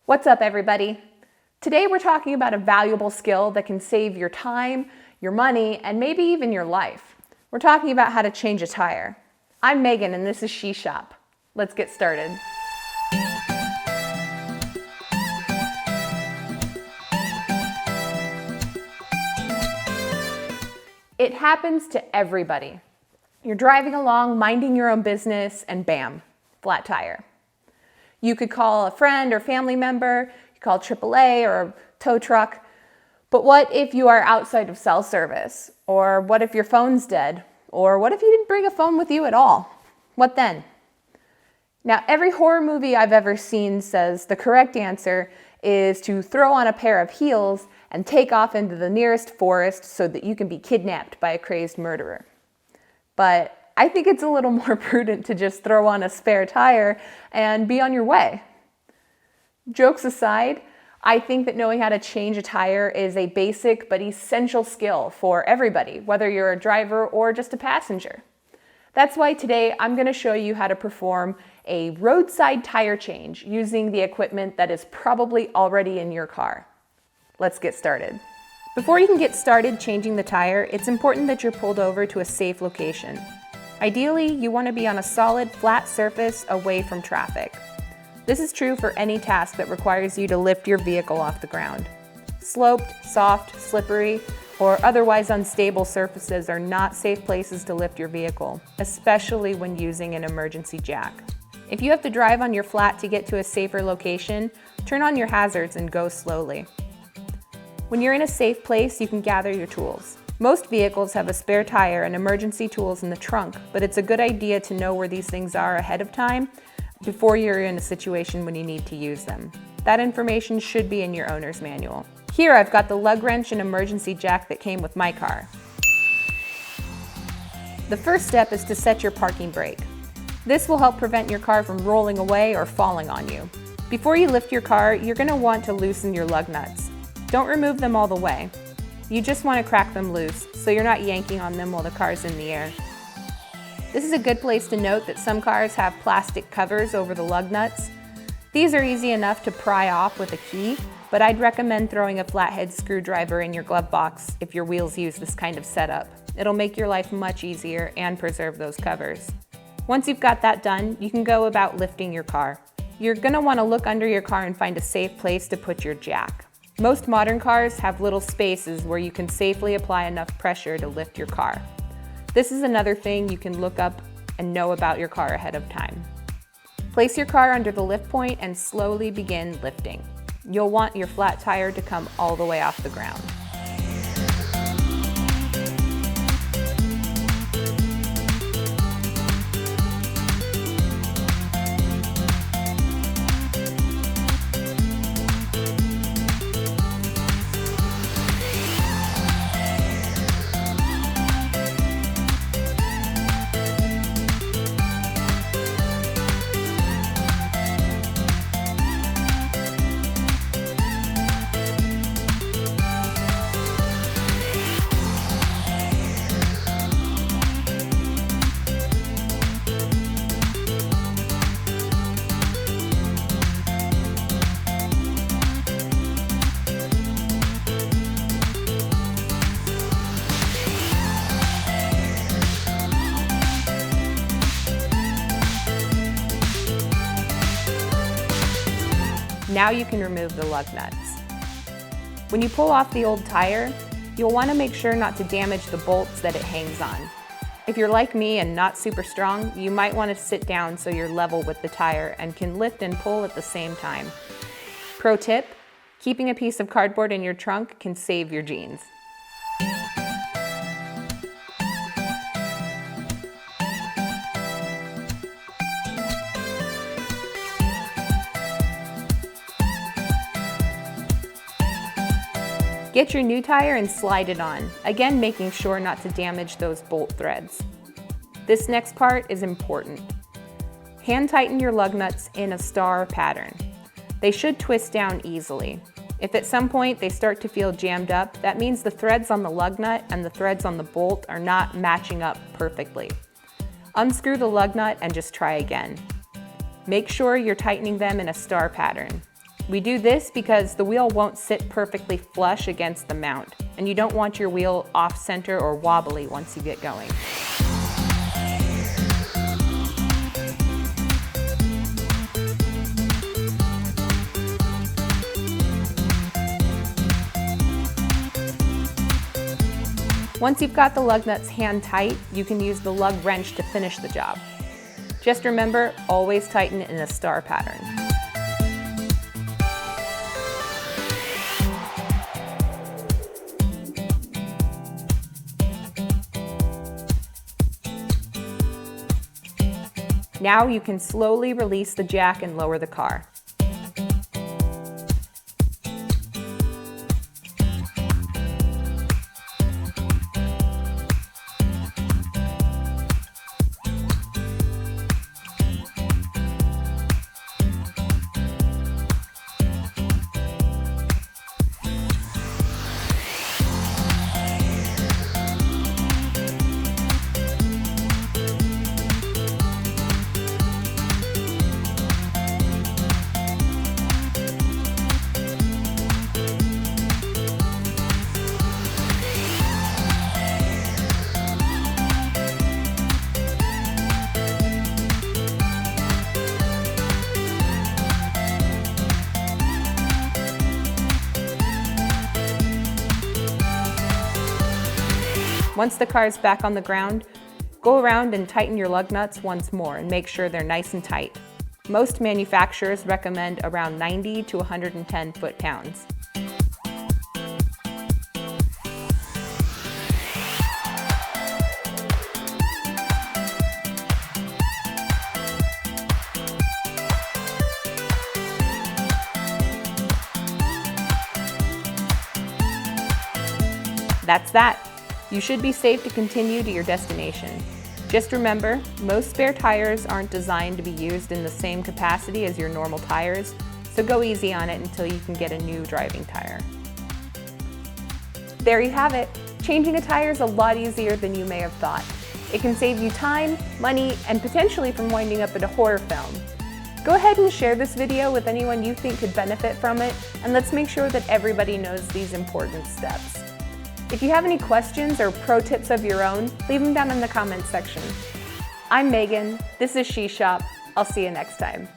What's up, everybody? Today we're talking about a valuable skill that can save your time, your money, and maybe even your life. We're talking about how to change a tire. I'm Megan and this is She Shop. Let's get started. It happens to everybody. You're driving along, minding your own business, and bam, flat tire. You could call a friend or family member, you call AAA or a tow truck, but what if you are outside of cell service? Or what if your phone's dead? Or what if you didn't bring a phone with you at all? What then? Now, every horror movie I've ever seen says the correct answer is to throw on a pair of heels and take off into the nearest forest so that you can be kidnapped by a crazed murderer. But I think it's a little more prudent to just throw on a spare tire and be on your way. Jokes aside, I think that knowing how to change a tire is a basic but essential skill for everybody, whether you're a driver or just a passenger. That's why today I'm going to show you how to perform a roadside tire change using the equipment that is probably already in your car. Let's get started. Before you can get started changing the tire, it's important that you're pulled over to a safe location. Ideally, you want to be on a solid, flat surface away from traffic. This is true for any task that requires you to lift your vehicle off the ground. Sloped, soft, slippery, or otherwise unstable surfaces are not safe places to lift your vehicle, especially when using an emergency jack. If you have to drive on your flat to get to a safer location, turn on your hazards and go slowly. When you're in a safe place, you can gather your tools. Most vehicles have a spare tire and emergency tools in the trunk, but it's a good idea to know where these things are ahead of time before you're in a situation when you need to use them. That information should be in your owner's manual. Here I've got the lug wrench and emergency jack that came with my car. The first step is to set your parking brake. This will help prevent your car from rolling away or falling on you. Before you lift your car, you're going to want to loosen your lug nuts. Don't remove them all the way. You just want to crack them loose so you're not yanking on them while the car's in the air. This is a good place to note that some cars have plastic covers over the lug nuts. These are easy enough to pry off with a key, but I'd recommend throwing a flathead screwdriver in your glove box if your wheels use this kind of setup. It'll make your life much easier and preserve those covers. Once you've got that done, you can go about lifting your car. You're going to want to look under your car and find a safe place to put your jack. Most modern cars have little spaces where you can safely apply enough pressure to lift your car. This is another thing you can look up and know about your car ahead of time. Place your car under the lift point and slowly begin lifting. You'll want your flat tire to come all the way off the ground. Now you can remove the lug nuts. When you pull off the old tire, you'll want to make sure not to damage the bolts that it hangs on. If you're like me and not super strong, you might want to sit down so you're level with the tire and can lift and pull at the same time. Pro tip, keeping a piece of cardboard in your trunk can save your jeans. Get your new tire and slide it on, again making sure not to damage those bolt threads. This next part is important. Hand tighten your lug nuts in a star pattern. They should twist down easily. If at some point they start to feel jammed up, that means the threads on the lug nut and the threads on the bolt are not matching up perfectly. Unscrew the lug nut and just try again. Make sure you're tightening them in a star pattern. We do this because the wheel won't sit perfectly flush against the mount, and you don't want your wheel off-center or wobbly once you get going. Once you've got the lug nuts hand tight, you can use the lug wrench to finish the job. Just remember, always tighten in a star pattern. Now you can slowly release the jack and lower the car. Once the car is back on the ground, go around and tighten your lug nuts once more and make sure they're nice and tight. Most manufacturers recommend around 90 to 110 foot-pounds. That's that. You should be safe to continue to your destination. Just remember, most spare tires aren't designed to be used in the same capacity as your normal tires, so go easy on it until you can get a new driving tire. There you have it. Changing a tire is a lot easier than you may have thought. It can save you time, money, and potentially from winding up in a horror film. Go ahead and share this video with anyone you think could benefit from it, and let's make sure that everybody knows these important steps. If you have any questions or pro tips of your own, leave them down in the comments section. I'm Megan, this is She Shop. I'll see you next time.